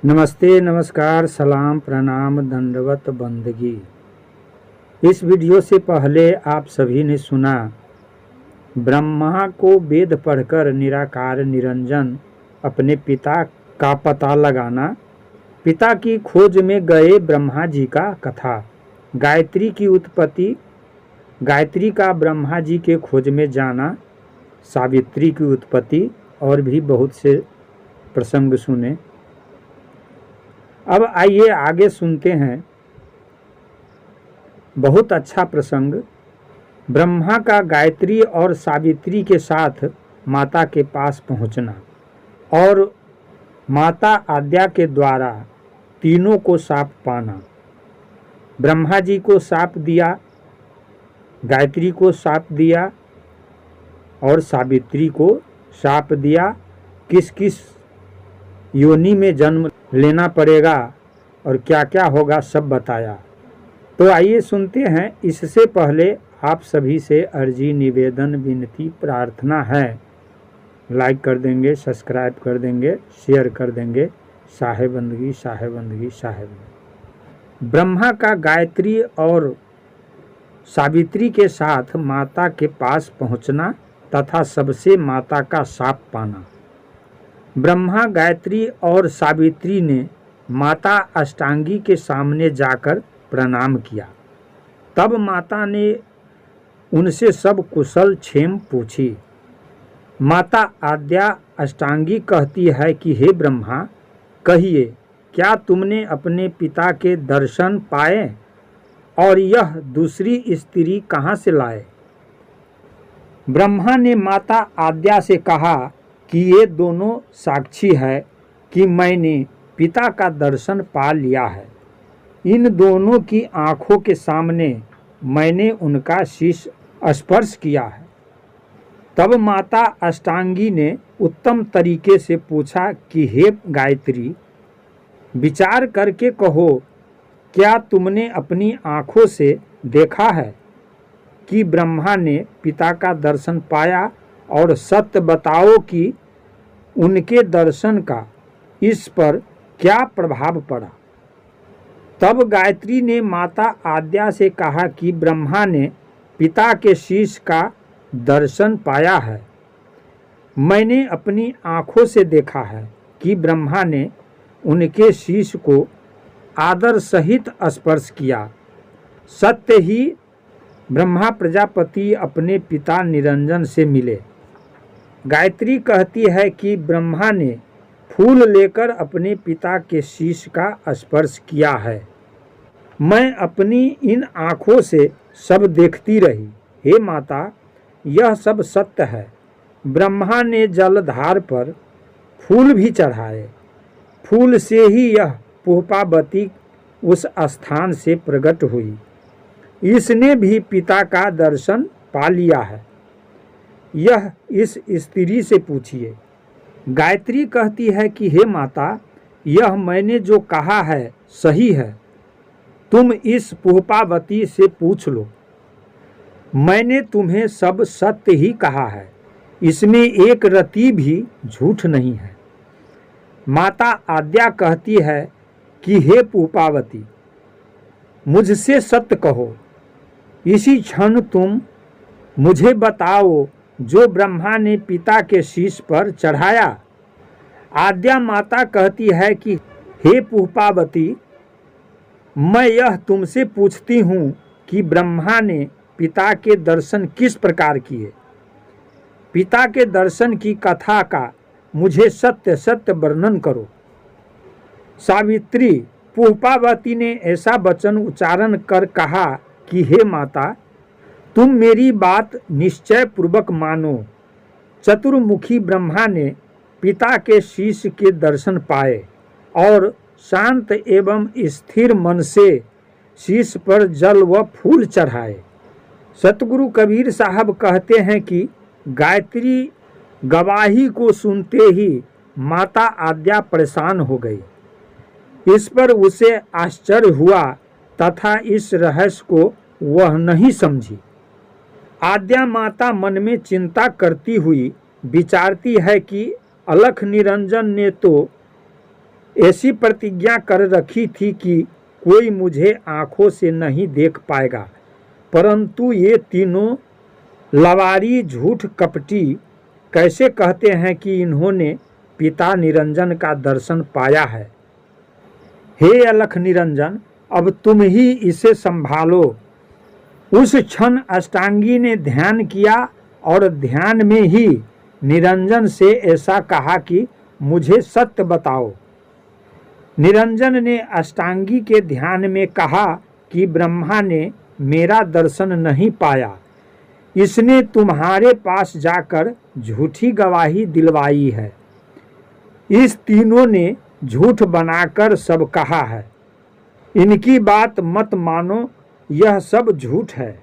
नमस्ते, नमस्कार, सलाम, प्रणाम, दंडवत बंदगी। इस वीडियो से पहले आप सभी ने सुना ब्रह्मा को वेद पढ़कर निराकार निरंजन अपने पिता का पता लगाना, पिता की खोज में गए ब्रह्मा जी का कथा, गायत्री की उत्पत्ति, गायत्री का ब्रह्मा जी के खोज में जाना, सावित्री की उत्पत्ति और भी बहुत से प्रसंग सुने। अब आइए आगे सुनते हैं। बहुत अच्छा प्रसंग। ब्रह्मा का गायत्री और सावित्री के साथ माता के पास पहुंचना और माता आद्या के द्वारा तीनों को शाप पाना। ब्रह्मा जी को शाप दिया, गायत्री को शाप दिया और सावित्री को शाप दिया। किस किस योनि में जन्म लेना पड़ेगा और क्या क्या होगा सब बताया। तो आइए सुनते हैं। इससे पहले आप सभी से अर्जी, निवेदन, विनती, प्रार्थना है। लाइक कर देंगे, सब्सक्राइब कर देंगे, शेयर कर देंगे। साहेब बंदगी, साहेब बंदगी, साहेब बंदगी। ब्रह्मा का गायत्री और सावित्री के साथ माता के पास पहुंचना तथा सबसे माता का शाप पाना। ब्रह्मा, गायत्री और सावित्री ने माता अष्टांगी के सामने जाकर प्रणाम किया। तब माता ने उनसे सब कुशल क्षेम पूछी। माता आद्या अष्टांगी कहती है कि हे ब्रह्मा, कहिए क्या तुमने अपने पिता के दर्शन पाए और यह दूसरी स्त्री कहाँ से लाए? ब्रह्मा ने माता आद्या से कहा कि ये दोनों साक्षी है कि मैंने पिता का दर्शन पा लिया है। इन दोनों की आंखों के सामने मैंने उनका शीश स्पर्श किया है। तब माता अष्टांगी ने उत्तम तरीके से पूछा कि हे गायत्री, विचार करके कहो, क्या तुमने अपनी आंखों से देखा है कि ब्रह्मा ने पिता का दर्शन पाया? और सत्य बताओ कि उनके दर्शन का इस पर क्या प्रभाव पड़ा? तब गायत्री ने माता आद्या से कहा कि ब्रह्मा ने पिता के शीश का दर्शन पाया है। मैंने अपनी आंखों से देखा है कि ब्रह्मा ने उनके शीश को आदर सहित स्पर्श किया। सत्य ही ब्रह्मा प्रजापति अपने पिता निरंजन से मिले। गायत्री कहती है कि ब्रह्मा ने फूल लेकर अपने पिता के शीश का स्पर्श किया है। मैं अपनी इन आँखों से सब देखती रही। हे माता, यह सब सत्य है। ब्रह्मा ने जलधार पर फूल भी चढ़ाए। फूल से ही यह पुष्पावती उस स्थान से प्रकट हुई। इसने भी पिता का दर्शन पा लिया है। यह इस स्त्री से पूछिए। गायत्री कहती है कि हे माता, यह मैंने जो कहा है सही है। तुम इस पुष्पावती से पूछ लो। मैंने तुम्हें सब सत्य ही कहा है। इसमें एक रति भी झूठ नहीं है। माता आद्या कहती है कि हे पुष्पावती, मुझसे सत्य कहो। इसी क्षण तुम मुझे बताओ जो ब्रह्मा ने पिता के शीश पर चढ़ाया। आद्या माता कहती है कि हे पुष्पावती, मैं यह तुमसे पूछती हूँ कि ब्रह्मा ने पिता के दर्शन किस प्रकार किए। पिता के दर्शन की कथा का मुझे सत्य सत्य वर्णन करो। सावित्री, पुष्पावती ने ऐसा वचन उच्चारण कर कहा कि हे माता, तुम मेरी बात निश्चय पूर्वक मानो। चतुर्मुखी ब्रह्मा ने पिता के शीश के दर्शन पाए और शांत एवं स्थिर मन से शीश पर जल व फूल चढ़ाए। सतगुरु कबीर साहब कहते हैं कि गायत्री गवाही को सुनते ही माता आद्या परेशान हो गई। इस पर उसे आश्चर्य हुआ तथा इस रहस्य को वह नहीं समझी। आद्या माता मन में चिंता करती हुई विचारती है कि अलख निरंजन ने तो ऐसी प्रतिज्ञा कर रखी थी कि कोई मुझे आंखों से नहीं देख पाएगा, परंतु ये तीनों लवारी झूठ कपटी कैसे कहते हैं कि इन्होंने पिता निरंजन का दर्शन पाया है। हे अलख निरंजन, अब तुम ही इसे संभालो। उस क्षण अष्टांगी ने ध्यान किया और ध्यान में ही निरंजन से ऐसा कहा कि मुझे सत्य बताओ। निरंजन ने अष्टांगी के ध्यान में कहा कि ब्रह्मा ने मेरा दर्शन नहीं पाया, इसने तुम्हारे पास जाकर झूठी गवाही दिलवाई है। इस तीनों ने झूठ बनाकर सब कहा है, इनकी बात मत मानो, यह सब झूठ है।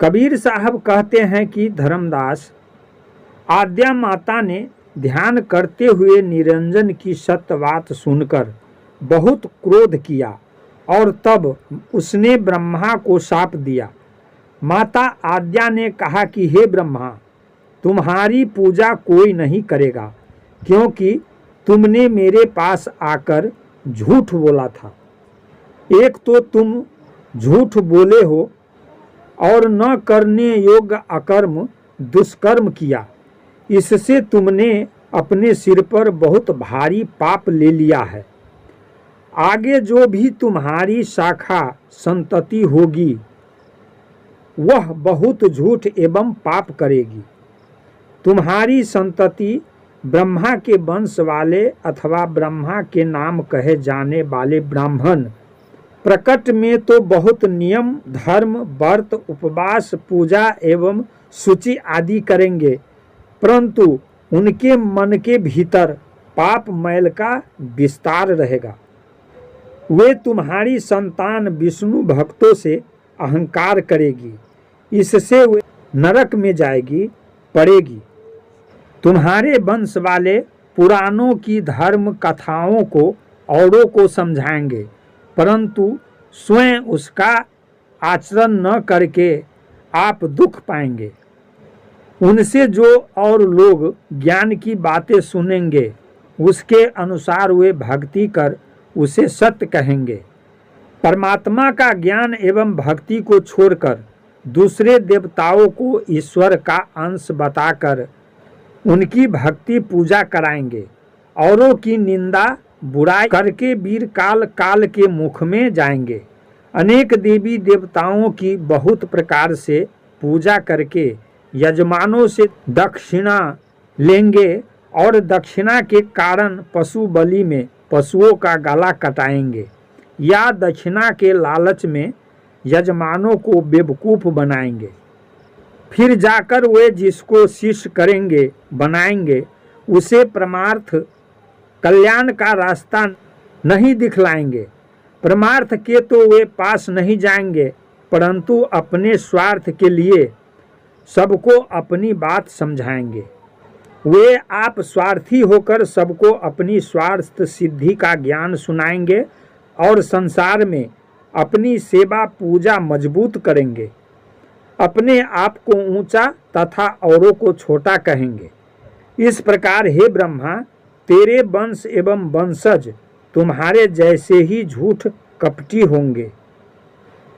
कबीर साहब कहते हैं कि धर्मदास, आद्या माता ने ध्यान करते हुए निरंजन की सत्य बात सुनकर बहुत क्रोध किया और तब उसने ब्रह्मा को शाप दिया। माता आद्या ने कहा कि हे ब्रह्मा, तुम्हारी पूजा कोई नहीं करेगा, क्योंकि तुमने मेरे पास आकर झूठ बोला था। एक तो तुम झूठ बोले हो और न करने योग्य अकर्म दुष्कर्म किया, इससे तुमने अपने सिर पर बहुत भारी पाप ले लिया है। आगे जो भी तुम्हारी शाखा संतति होगी वह बहुत झूठ एवं पाप करेगी। तुम्हारी संतति ब्रह्मा के वंश वाले अथवा ब्रह्मा के नाम कहे जाने वाले ब्राह्मण प्रकट में तो बहुत नियम, धर्म, व्रत, उपवास, पूजा एवं शुचि आदि करेंगे, परंतु उनके मन के भीतर पाप मैल का विस्तार रहेगा। वे तुम्हारी संतान विष्णु भक्तों से अहंकार करेगी, इससे वे नरक में जाएगी, पड़ेगी। तुम्हारे वंश वाले पुराणों की धर्म कथाओं को औरों को समझाएंगे, परंतु स्वयं उसका आचरण न करके आप दुख पाएंगे। उनसे जो और लोग ज्ञान की बातें सुनेंगे उसके अनुसार वे भक्ति कर उसे सत्य कहेंगे। परमात्मा का ज्ञान एवं भक्ति को छोड़कर दूसरे देवताओं को ईश्वर का अंश बताकर उनकी भक्ति पूजा कराएंगे। औरों की निंदा बुराई करके वीर काल काल के मुख में जाएंगे। अनेक देवी देवताओं की बहुत प्रकार से पूजा करके यजमानों से दक्षिणा लेंगे और दक्षिणा के कारण पशु बलि में पशुओं का गला कटाएंगे या दक्षिणा के लालच में यजमानों को बेवकूफ़ बनाएंगे। फिर जाकर वे जिसको शिष्य करेंगे बनाएंगे उसे परमार्थ कल्याण का रास्ता नहीं दिखलाएंगे। परमार्थ के तो वे पास नहीं जाएंगे, परंतु अपने स्वार्थ के लिए सबको अपनी बात समझाएंगे। वे आप स्वार्थी होकर सबको अपनी स्वार्थ सिद्धि का ज्ञान सुनाएंगे और संसार में अपनी सेवा पूजा मजबूत करेंगे। अपने आप को ऊंचा तथा औरों को छोटा कहेंगे। इस प्रकार हे ब्रह्मा, तेरे वंश एवं वंशज तुम्हारे जैसे ही झूठ कपटी होंगे।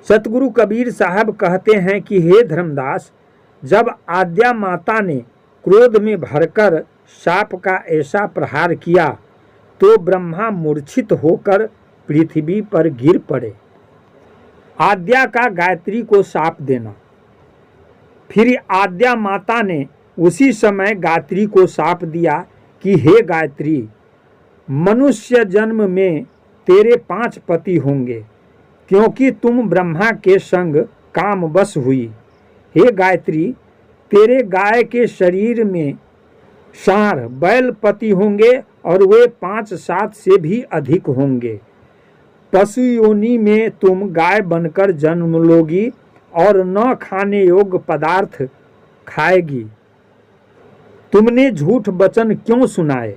सतगुरु कबीर साहब कहते हैं कि हे धर्मदास, जब आद्या माता ने क्रोध में भरकर शाप का ऐसा प्रहार किया तो ब्रह्मा मूर्छित होकर पृथ्वी पर गिर पड़े। आद्या का गायत्री को शाप देना। फिर आद्या माता ने उसी समय गायत्री को शाप दिया कि हे गायत्री, मनुष्य जन्म में तेरे 5 पति होंगे, क्योंकि तुम ब्रह्मा के संग कामवश हुई। हे गायत्री, तेरे गाय के शरीर में सांड बैल पति होंगे और वे 5-7 से भी अधिक होंगे। पशु योनि में तुम गाय बनकर जन्म लोगी और न खाने योग्य पदार्थ खाएगी। तुमने झूठ वचन क्यों सुनाए?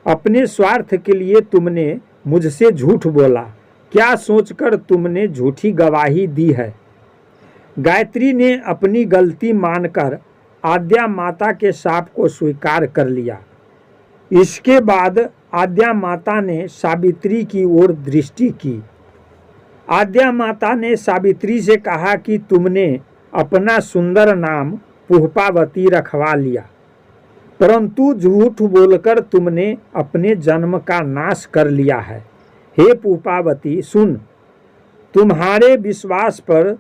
अपने स्वार्थ के लिए तुमने मुझसे झूठ बोला। क्या सोचकर तुमने झूठी गवाही दी है? गायत्री ने अपनी गलती मानकर आद्या माता के शाप को स्वीकार कर लिया। इसके बाद आद्या माता ने सावित्री की ओर दृष्टि की। आद्या माता ने सावित्री से कहा कि तुमने अपना सुंदर नाम पुष्पावती रखवा लिया, परंतु झूठ बोलकर तुमने अपने जन्म का नाश कर लिया है। हे पुष्पावती, सुन, तुम्हारे विश्वास पर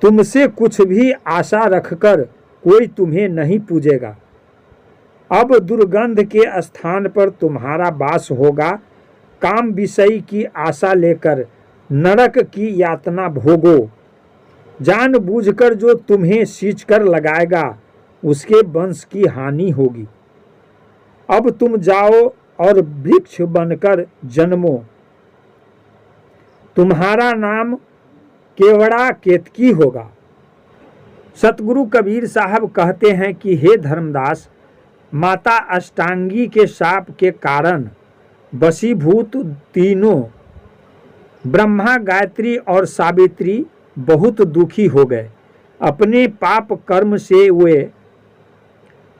तुमसे कुछ भी आशा रखकर कोई तुम्हें नहीं पूजेगा। अब दुर्गंध के स्थान पर तुम्हारा वास होगा। काम विषय की आशा लेकर नरक की यातना भोगो। जानबूझकर जो तुम्हें सींच कर लगाएगा उसके वंश की हानि होगी। अब तुम जाओ और वृक्ष बनकर जन्मो। तुम्हारा नाम केवड़ा केतकी होगा। सतगुरु कबीर साहब कहते हैं कि हे धर्मदास, माता अष्टांगी के शाप के कारण वशीभूत तीनों ब्रह्मा, गायत्री और सावित्री बहुत दुखी हो गए। अपने पाप कर्म से वे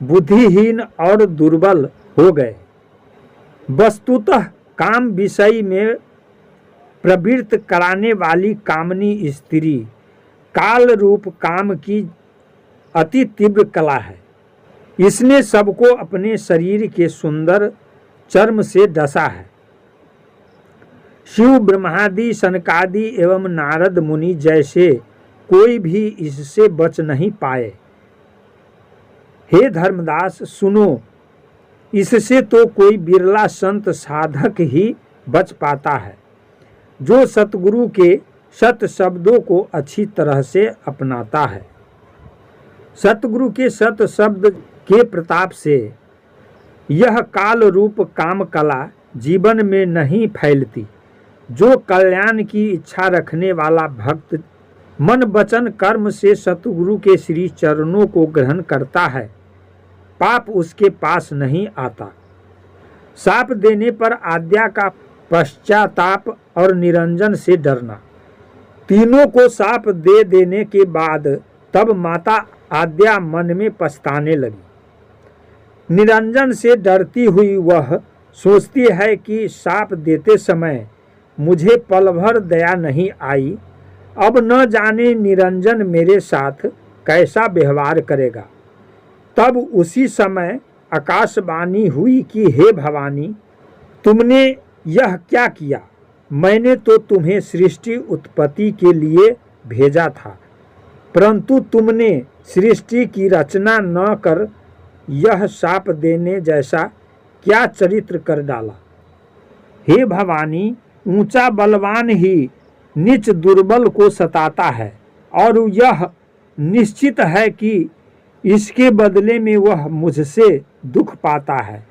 बुद्धिहीन और दुर्बल हो गए। वस्तुतः काम विषय में प्रवृत्त कराने वाली कामनी स्त्री काल रूप काम की अति तीव्र कला है। इसने सबको अपने शरीर के सुंदर चर्म से डसा है। शिव, ब्रह्मादि, सनकादि एवं नारद मुनि जैसे कोई भी इससे बच नहीं पाए। हे धर्मदास, सुनो, इससे तो कोई बिरला संत साधक ही बच पाता है, जो सतगुरु के सत शब्दों को अच्छी तरह से अपनाता है। सतगुरु के सत शब्द के प्रताप से यह काल रूप काम कला जीवन में नहीं फैलती। जो कल्याण की इच्छा रखने वाला भक्त मन वचन कर्म से सतगुरु के श्री चरणों को ग्रहण करता है, पाप उसके पास नहीं आता। शाप देने पर आद्या का पश्चाताप और निरंजन से डरना। तीनों को शाप दे देने के बाद तब माता आद्या मन में पछताने लगी। निरंजन से डरती हुई वह सोचती है कि शाप देते समय मुझे पल भर दया नहीं आई, अब न जाने निरंजन मेरे साथ कैसा व्यवहार करेगा। तब उसी समय आकाशवाणी हुई कि हे भवानी, तुमने यह क्या किया? मैंने तो तुम्हें सृष्टि उत्पत्ति के लिए भेजा था, परंतु तुमने सृष्टि की रचना न कर यह शाप देने जैसा क्या चरित्र कर डाला। हे भवानी, ऊंचा बलवान ही नीच दुर्बल को सताता है और यह निश्चित है कि इसके बदले में वह मुझसे दुख पाता है।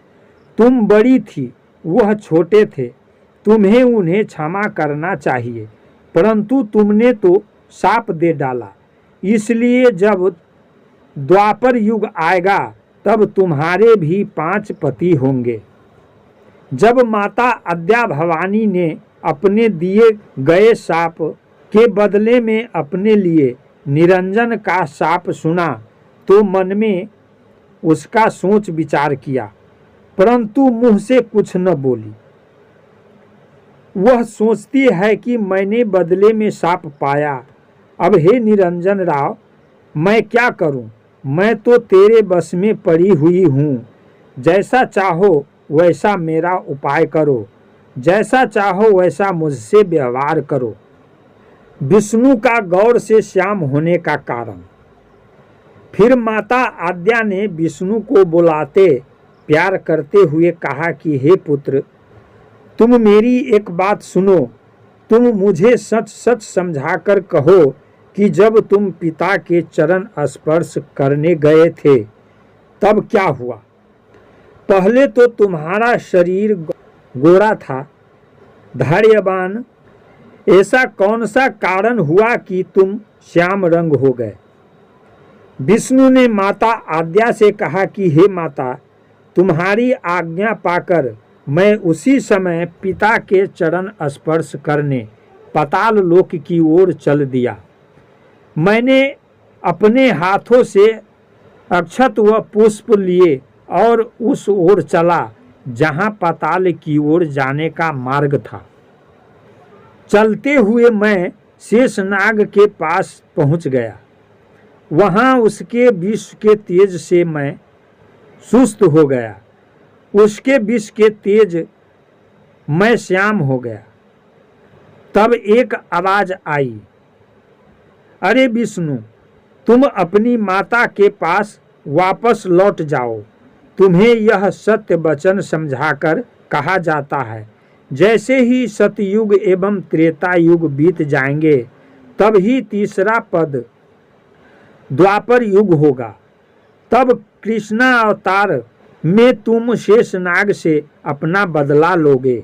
तुम बड़ी थी, वह छोटे थे, तुम्हें उन्हें क्षमा करना चाहिए, परंतु तुमने तो शाप दे डाला। इसलिए जब द्वापर युग आएगा तब तुम्हारे भी 5 पति होंगे। जब माता आद्या भवानी ने अपने दिए गए शाप के बदले में अपने लिए निरंजन का शाप सुना तो मन में उसका सोच विचार किया, परंतु मुंह से कुछ न बोली। वह सोचती है कि मैंने बदले में शाप पाया, अब हे निरंजन राव, मैं क्या करूं? मैं तो तेरे बस में पड़ी हुई हूँ। जैसा चाहो वैसा मेरा उपाय करो, जैसा चाहो वैसा मुझसे व्यवहार करो। विष्णु का गौर से श्याम होने का कारण। फिर माता आद्या ने विष्णु को बुलाते प्यार करते हुए कहा कि हे पुत्र, तुम मेरी एक बात सुनो। तुम मुझे सच सच समझाकर कहो कि जब तुम पिता के चरण स्पर्श करने गए थे तब क्या हुआ? पहले तो तुम्हारा शरीर गोरा था, धैर्यवान, ऐसा कौन सा कारण हुआ कि तुम श्याम रंग हो गए? विष्णु ने माता आद्या से कहा कि हे माता, तुम्हारी आज्ञा पाकर मैं उसी समय पिता के चरण स्पर्श करने पाताल लोक की ओर चल दिया। मैंने अपने हाथों से अक्षत व पुष्प लिए और उस ओर चला जहां पाताल की ओर जाने का मार्ग था। चलते हुए मैं शेषनाग के पास पहुंच गया। वहां उसके विष के तेज से मैं सुस्त हो गया। उसके विष के तेज मैं श्याम हो गया। तब एक आवाज आई, अरे विष्णु, तुम अपनी माता के पास वापस लौट जाओ। तुम्हें यह सत्य वचन समझाकर कहा जाता है, जैसे ही सतयुग एवं त्रेता युग बीत जाएंगे तब ही तीसरा पद द्वापर युग होगा। तब कृष्णा अवतार में तुम शेषनाग से अपना बदला लोगे।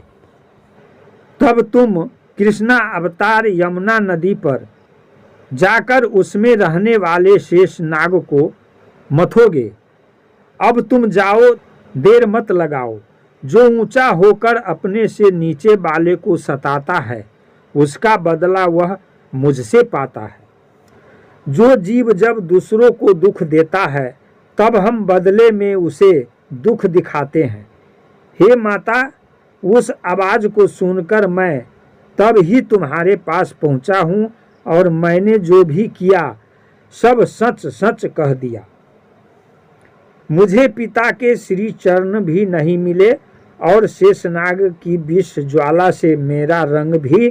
तब तुम कृष्णा अवतार यमुना नदी पर जाकर उसमें रहने वाले शेषनाग को मथोगे। अब तुम जाओ, देर मत लगाओ। जो ऊंचा होकर अपने से नीचे वाले को सताता है उसका बदला वह मुझसे पाता है। जो जीव जब दूसरों को दुख देता है तब हम बदले में उसे दुख दिखाते हैं। हे माता, उस आवाज को सुनकर मैं तब ही तुम्हारे पास पहुंचा हूं और मैंने जो भी किया सब सच सच कह दिया। मुझे पिता के श्री चरण भी नहीं मिले और शेषनाग की विष ज्वाला से मेरा रंग भी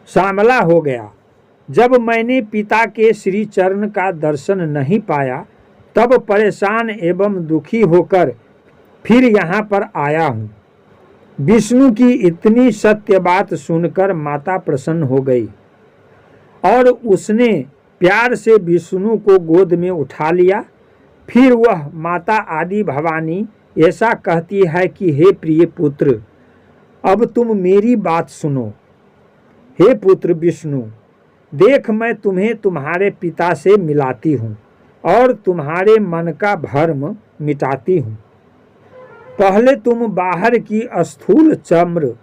श्यामला हो गया। जब मैंने पिता के श्री चरण का दर्शन नहीं पाया तब परेशान एवं दुखी होकर फिर यहाँ पर आया हूँ। विष्णु की इतनी सत्य बात सुनकर माता प्रसन्न हो गई और उसने प्यार से विष्णु को गोद में उठा लिया। फिर वह माता आदि भवानी ऐसा कहती है कि हे प्रिय पुत्र, अब तुम मेरी बात सुनो। हे पुत्र विष्णु, देख मैं तुम्हें तुम्हारे पिता से मिलाती हूँ और तुम्हारे मन का भ्रम मिटाती हूँ। पहले तुम बाहर की स्थूल चम्र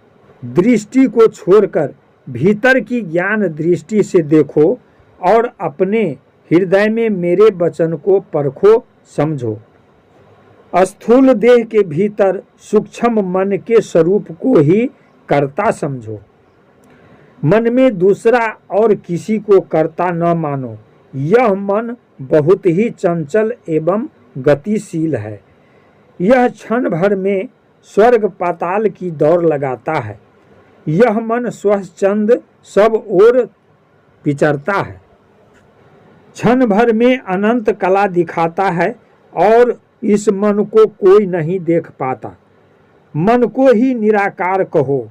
दृष्टि को छोड़कर भीतर की ज्ञान दृष्टि से देखो और अपने हृदय में मेरे वचन को परखो, समझो। स्थूल देह के भीतर सूक्ष्म मन के स्वरूप को ही कर्ता समझो। मन में दूसरा और किसी को कर्ता न मानो। यह मन बहुत ही चंचल एवं गतिशील है। यह क्षण भर में स्वर्ग पाताल की दौड़ लगाता है। यह मन स्वच्छंद सब ओर विचरता है। क्षण भर में अनंत कला दिखाता है और इस मन को कोई नहीं देख पाता। मन को ही निराकार कहो।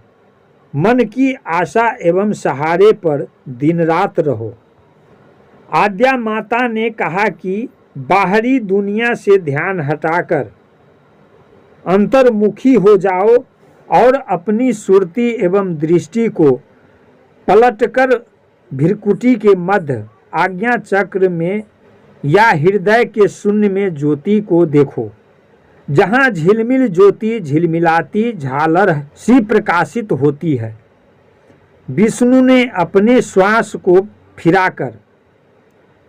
मन की आशा एवं सहारे पर दिन रात रहो। आद्या माता ने कहा कि बाहरी दुनिया से ध्यान हटाकर अंतर्मुखी हो जाओ और अपनी सुरति एवं दृष्टि को पलटकर भ्रिकुटी के मध्य आज्ञा चक्र में या हृदय के शून्य में ज्योति को देखो, जहाँ झिलमिल ज्योति झिलमिलाती झालर सी प्रकाशित होती है। विष्णु ने अपने श्वास को फिराकर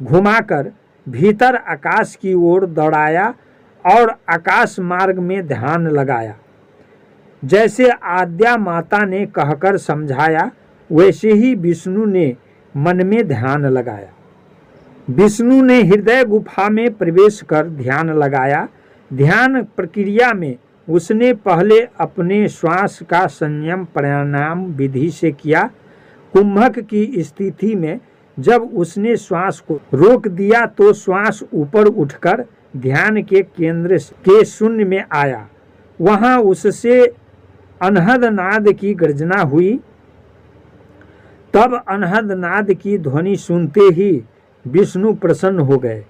घुमाकर भीतर आकाश की ओर दौड़ाया और आकाश मार्ग में ध्यान लगाया। जैसे आद्या माता ने कहकर समझाया वैसे ही विष्णु ने मन में ध्यान लगाया। विष्णु ने हृदय गुफा में प्रवेश कर ध्यान लगाया। ध्यान प्रक्रिया में उसने पहले अपने श्वास का संयम प्राणायाम विधि से किया। कुंभक की स्थिति में जब उसने श्वास को रोक दिया तो श्वास ऊपर उठकर ध्यान के केंद्र के शून्य में आया। वहां उससे अनहद नाद की गर्जना हुई। तब अनहद नाद की ध्वनि सुनते ही विष्णु प्रसन्न हो गए।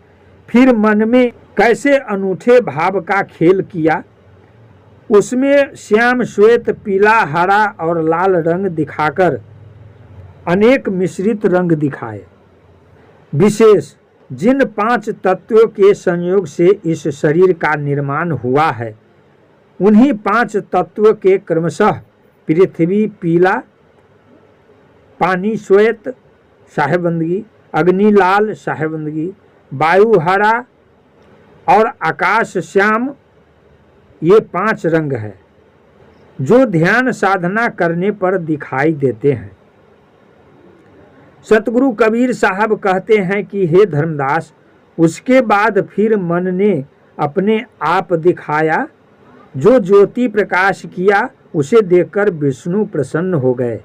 फिर मन में कैसे अनूठे भाव का खेल किया। उसमें श्याम, श्वेत, पीला, हरा और लाल रंग दिखाकर अनेक मिश्रित रंग दिखाए। विशेष जिन 5 तत्वों के संयोग से इस शरीर का निर्माण हुआ है उन्हीं 5 तत्वों के क्रमशः पृथ्वी पीला, पानी श्वेत साहेबंदगी, अग्नि लाल साहेबंदगी, वायु हरा और आकाश श्याम, ये 5 रंग है। जो ध्यान साधना करने पर दिखाई देते हैं। सतगुरु कबीर साहब कहते हैं कि हे धर्मदास, उसके बाद फिर मन ने अपने आप दिखाया, जो ज्योति प्रकाश किया उसे देखकर विष्णु प्रसन्न हो गए।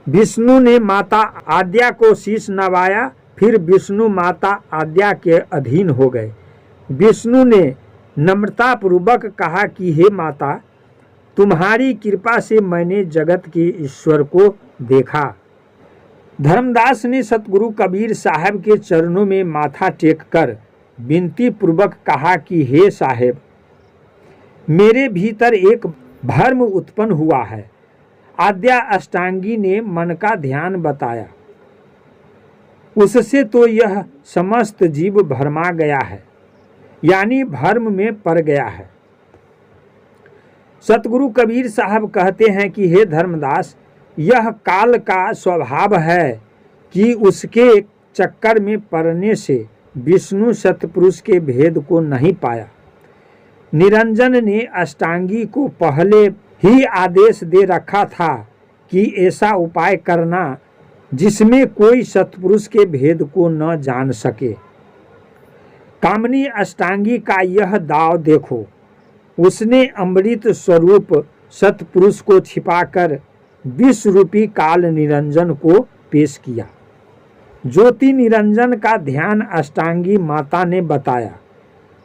विष्णु ने माता आद्या को शीश नवाया, फिर विष्णु माता आद्या के अधीन हो गए। विष्णु ने नम्रता पूर्वक कहा कि हे माता, तुम्हारी कृपा से मैंने जगत के ईश्वर को देखा। धर्मदास ने सतगुरु कबीर साहब के चरणों में माथा टेककर विनती पूर्वक कहा कि हे साहेब, मेरे भीतर एक भ्रम उत्पन्न हुआ है। आद्या अष्टांगी ने मन का ध्यान बताया, उससे तो यह समस्त जीव भरमा गया है, यानी भ्रम में पड़ गया है। सतगुरु कबीर साहब कहते हैं कि हे धर्मदास, यह काल का स्वभाव है कि उसके चक्कर में पड़ने से विष्णु सतपुरुष के भेद को नहीं पाया। निरंजन ने अष्टांगी को पहले ही आदेश दे रखा था कि ऐसा उपाय करना जिसमें कोई सतपुरुष के भेद को न जान सके। कामनी अष्टांगी का यह दाव देखो, उसने अमृत स्वरूप सतपुरुष को छिपाकर विष रूपी काल निरंजन को पेश किया। ज्योति निरंजन का ध्यान अष्टांगी माता ने बताया।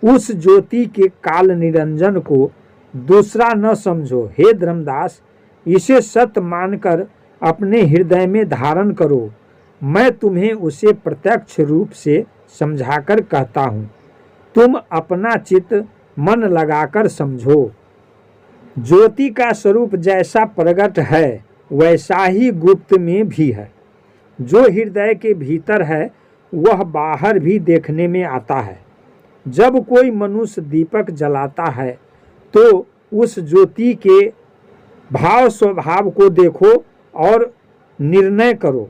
उस ज्योति के काल निरंजन को दूसरा न समझो। हे धर्मदास, इसे सत्य मानकर अपने हृदय में धारण करो। मैं तुम्हें उसे प्रत्यक्ष रूप से समझाकर कहता हूँ, तुम अपना चित्त मन लगाकर समझो। ज्योति का स्वरूप जैसा प्रकट है वैसा ही गुप्त में भी है। जो हृदय के भीतर है वह बाहर भी देखने में आता है। जब कोई मनुष्य दीपक जलाता है तो उस ज्योति के भाव स्वभाव को देखो और निर्णय करो।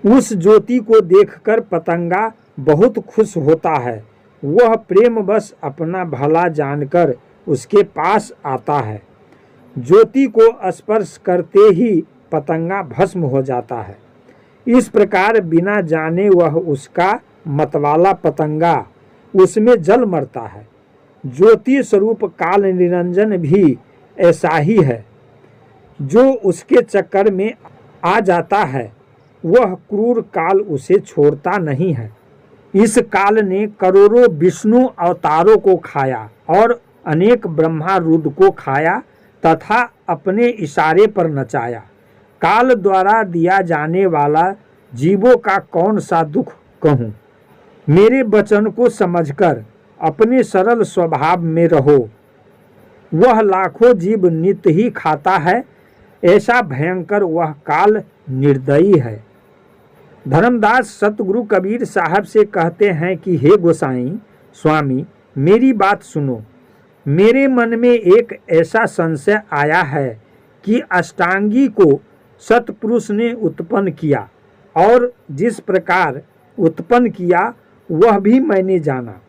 उस ज्योति को देखकर पतंगा बहुत खुश होता है। वह प्रेमवश अपना भला जानकर उसके पास आता है। ज्योति को स्पर्श करते ही पतंगा भस्म हो जाता है। इस प्रकार बिना जाने वह उसका मतवाला पतंगा उसमें जल मरता है। ज्योति स्वरूप काल निरंजन भी ऐसा ही है। जो उसके चक्कर में आ जाता है वह क्रूर काल उसे छोड़ता नहीं है। इस काल ने करोड़ों विष्णु अवतारों को खाया और अनेक ब्रह्मा रुद्र को खाया तथा अपने इशारे पर नचाया। काल द्वारा दिया जाने वाला जीवों का कौन सा दुख कहूँ। मेरे वचन को समझकर अपने सरल स्वभाव में रहो। वह लाखों जीव नित्य ही खाता है, ऐसा भयंकर वह काल निर्दयी है। धर्मदास सतगुरु कबीर साहब से कहते हैं कि हे गोसाई स्वामी, मेरी बात सुनो। मेरे मन में एक ऐसा संशय आया है कि अष्टांगी को सतपुरुष ने उत्पन्न किया और जिस प्रकार उत्पन्न किया वह भी मैंने जाना।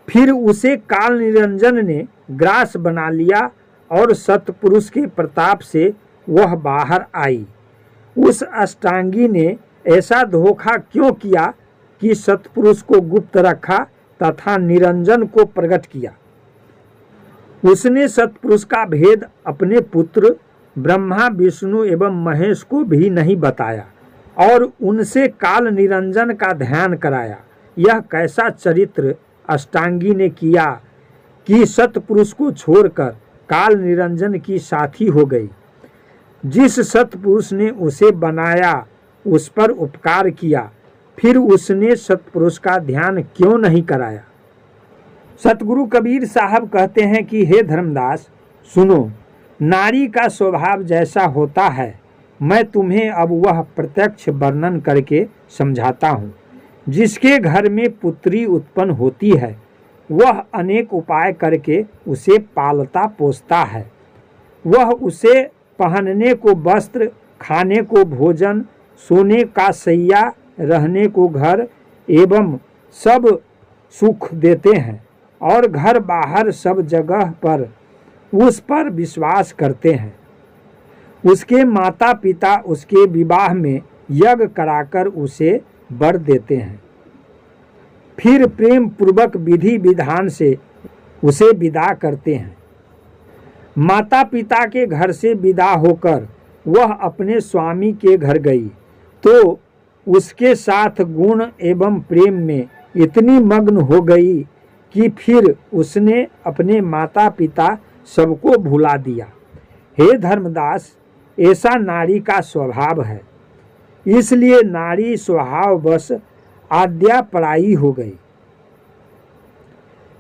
फिर उसे काल निरंजन ने ग्रास बना लिया और सतपुरुष के प्रताप से वह बाहर आई। उस अष्टांगी ने ऐसा धोखा क्यों किया कि सतपुरुष को गुप्त रखा तथा निरंजन को प्रकट किया। उसने सतपुरुष का भेद अपने पुत्र ब्रह्मा विष्णु एवं महेश को भी नहीं बताया और उनसे काल निरंजन का ध्यान कराया। यह कैसा चरित्र अष्टांगी ने किया कि सतपुरुष को छोड़कर काल निरंजन की साथी हो गई। जिस सतपुरुष ने उसे बनाया उस पर उपकार किया, फिर उसने सतपुरुष का ध्यान क्यों नहीं कराया। सतगुरु कबीर साहब कहते हैं कि हे धर्मदास सुनो, नारी का स्वभाव जैसा होता है मैं तुम्हें अब वह प्रत्यक्ष वर्णन करके समझाता हूँ। जिसके घर में पुत्री उत्पन्न होती है वह अनेक उपाय करके उसे पालता पोसता है। वह उसे पहनने को वस्त्र, खाने को भोजन, सोने का सैया, रहने को घर एवं सब सुख देते हैं और घर बाहर सब जगह पर उस पर विश्वास करते हैं। उसके माता पिता उसके विवाह में यज्ञ कराकर उसे वर देते हैं, फिर प्रेम पूर्वक विधि विधान से उसे विदा करते हैं। माता पिता के घर से विदा होकर वह अपने स्वामी के घर गई तो उसके साथ गुण एवं प्रेम में इतनी मग्न हो गई कि फिर उसने अपने माता पिता सबको भुला दिया। हे धर्मदास, ऐसा नारी का स्वभाव है, इसलिए नारी स्वभाववश आद्या पराई हो गई।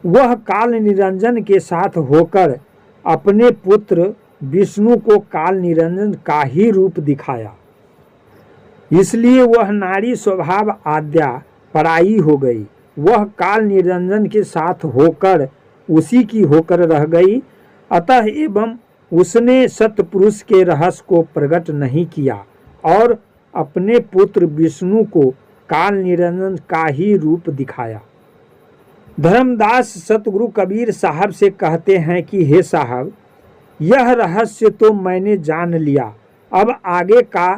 वह काल निरंजन के साथ होकर अपने पुत्र विष्णु को काल निरंजन का ही रूप दिखाया, इसलिए वह नारी स्वभाव आद्या पराई हो गई। वह काल निरंजन के साथ होकर उसी की होकर रह गई। अतः एवं उसने सतपुरुष के रहस्य को प्रकट नहीं किया और अपने पुत्र विष्णु को काल निरंजन का ही रूप दिखाया। धर्मदास सतगुरु कबीर साहब से कहते हैं कि हे साहब, यह रहस्य तो मैंने जान लिया, अब आगे का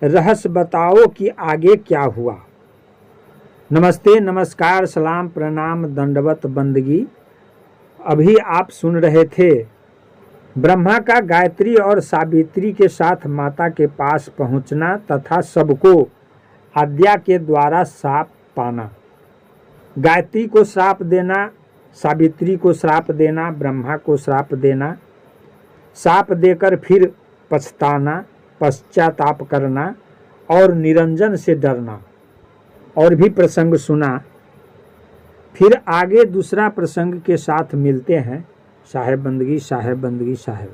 रहस्य बताओ कि आगे क्या हुआ। नमस्ते, नमस्कार, सलाम, प्रणाम, दंडवत, बंदगी। अभी आप सुन रहे थे ब्रह्मा का गायत्री और सावित्री के साथ माता के पास पहुंचना तथा सबको आद्या के द्वारा शाप पाना। गायत्री को श्राप देना, सावित्री को श्राप देना, ब्रह्मा को श्राप देना, शाप देकर फिर पछताना, पश्चाताप करना और निरंजन से डरना, और भी प्रसंग सुना। फिर आगे दूसरा प्रसंग के साथ मिलते हैं। साहेब बंदगी, साहेब बंदगी, साहेब।